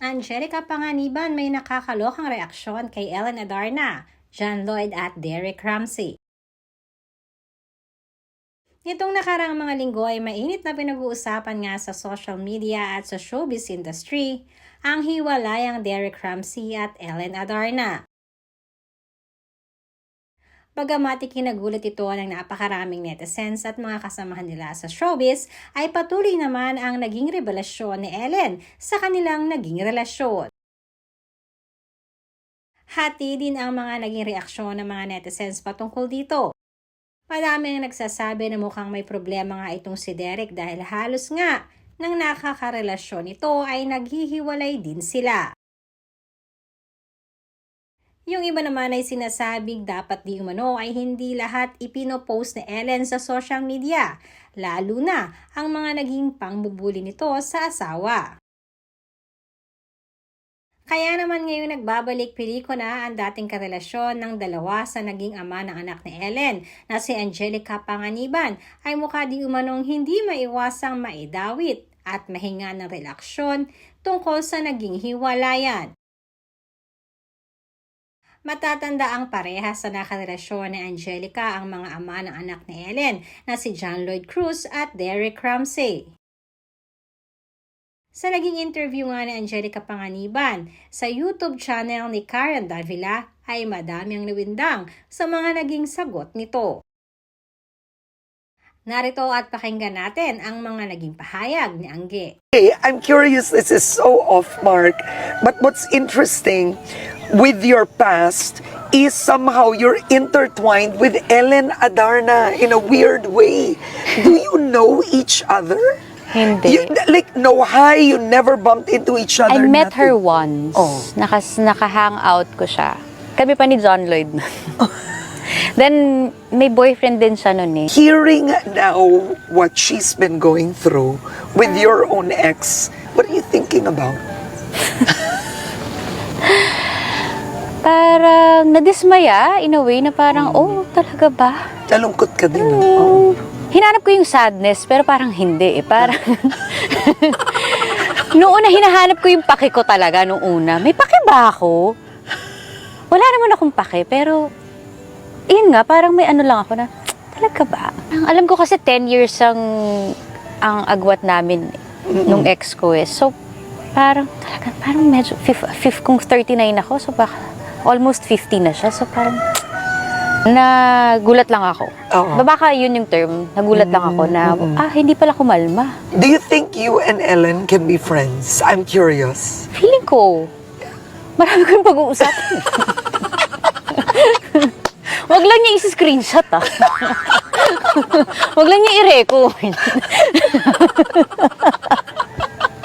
Angelica Panganiban may nakakalokang reaksyon kay Ellen Adarna, John Lloyd at Derek Ramsey. Nitong nakaraang mga linggo ay mainit na pinag-uusapan nga sa social media at sa showbiz industry ang hiwalayang Derek Ramsey at Ellen Adarna. Bagamat ikinagulat ito ng napakaraming netizens at mga kasamahan nila sa showbiz, ay patuloy naman ang naging revelasyon ni Ellen sa kanilang naging relasyon. Hati din ang mga naging reaksyon ng mga netizens patungkol dito. Madami ang nagsasabi na mukhang may problema nga itong si Derek dahil halos nga nang nakakarelasyon ito ay naghihiwalay din sila. Yung iba naman ay sinasabing dapat di umano ay hindi lahat ipinopost ni Ellen sa social media, lalo na ang mga naging pangbubuli nito sa asawa. Kaya naman ngayon nagbabalik pelikula ang dating karelasyon ng dalawa sa naging ama ng anak ni Ellen na si Angelica Panganiban ay mukha di umanong hindi maiwasang maidawit at mahinga ng reaksyon tungkol sa naging hiwalayan. Matatanda ang parehas sa nakarelasyon ni Angelica ang mga ama ng anak ni Ellen na si John Lloyd Cruz at Derek Ramsey. Sa naging interview nga ni Angelica Panganiban sa YouTube channel ni Karen Davila ay madami ang nawindang sa mga naging sagot nito. Narito at pakinggan natin ang mga naging pahayag ni Angge. Hey, I'm curious, this is so off mark, but what's interesting with your past is somehow you're intertwined with Ellen Adarna in a weird way. Do you know each other? Hindi. Like, no hi, you never bumped into each other? I met her nothing? once. Oh. Naka-hangout ko siya. Kami pa ni John Lloyd. Then, may boyfriend din siya nun eh. Hearing now what she's been going through with your own ex, what are you thinking about? Parang nadismaya in a way na parang, oh, talaga ba? Nalungkot ka din. Oh. Hinanap ko yung sadness, pero parang hindi eh. Parang, noong una, hinahanap ko yung pake ko talaga noong una. May pake ba ako? Wala naman akong pake, pero, yun nga, parang may ano lang ako na, talaga ba? Alam ko kasi 10 years ang agwat namin nung ex ko eh. So, parang medyo, kung 39 ako, so baka, almost 50 na siya. So, parang, nagulat lang ako. Baka yun yung term. Nagulat lang ako na, hindi pala kumalma. Do you think you and Ellen can be friends? I'm curious. Feeling ko, marami kong pag-uusapan. Wag lang niya isi-screenshot ah. Wag lang niya i-record.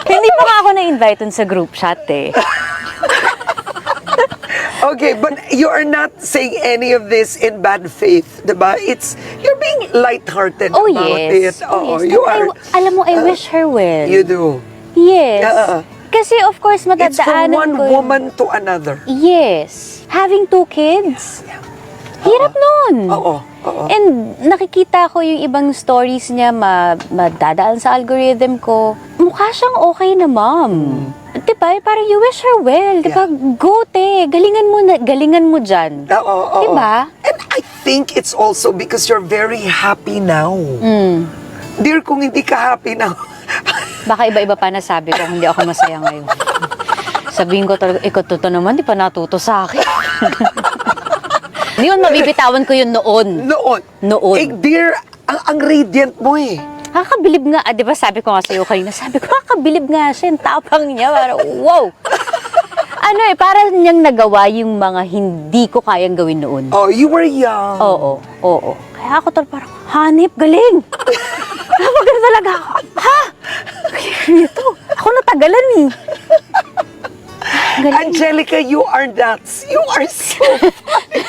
Hindi pa nga ako na-invite sa group chat eh. Okay, but you are not saying any of this in bad faith, diba? You're being lighthearted Oh about yes. it. Oh, yes. You are. Alam mo, I wish her well. You do. Yes. Yeah. Kasi of course, It's from madadaanan one ko woman to another. Yes. Having 2 kids. Hirap nun. Oo. And nakikita ko yung ibang stories niya madadaan sa algorithm ko. Mukha siyang okay na mom. Diba? Parang you wish her well. Diba? Go te. Galingan mo dyan. Oo. Diba? And I think it's also because you're very happy now. Dear, kung hindi ka happy now, Baka iba-iba pa nasabi ko hindi ako masaya ngayon. Sabihin ko talaga, ikaw totoo naman, di pa natuto sa akin. Yun, mabibitawan ko yun noon. Noon. Eh, dear, ang radiant mo eh. Kakabilib nga, di ba sabi ko nga sa'yo kanina, sabi ko, kakabilib nga siya, yung tapang niya, parang, wow! Ano eh, para niyang nagawa yung mga hindi ko kayang gawin noon. Oh, you were young. Oo. Kaya ako talaga parang, hanip, galing! Napagano talaga ako, ha? Ito, ako natagalan eh. Galing. Angelica, you are nuts. You are so funny.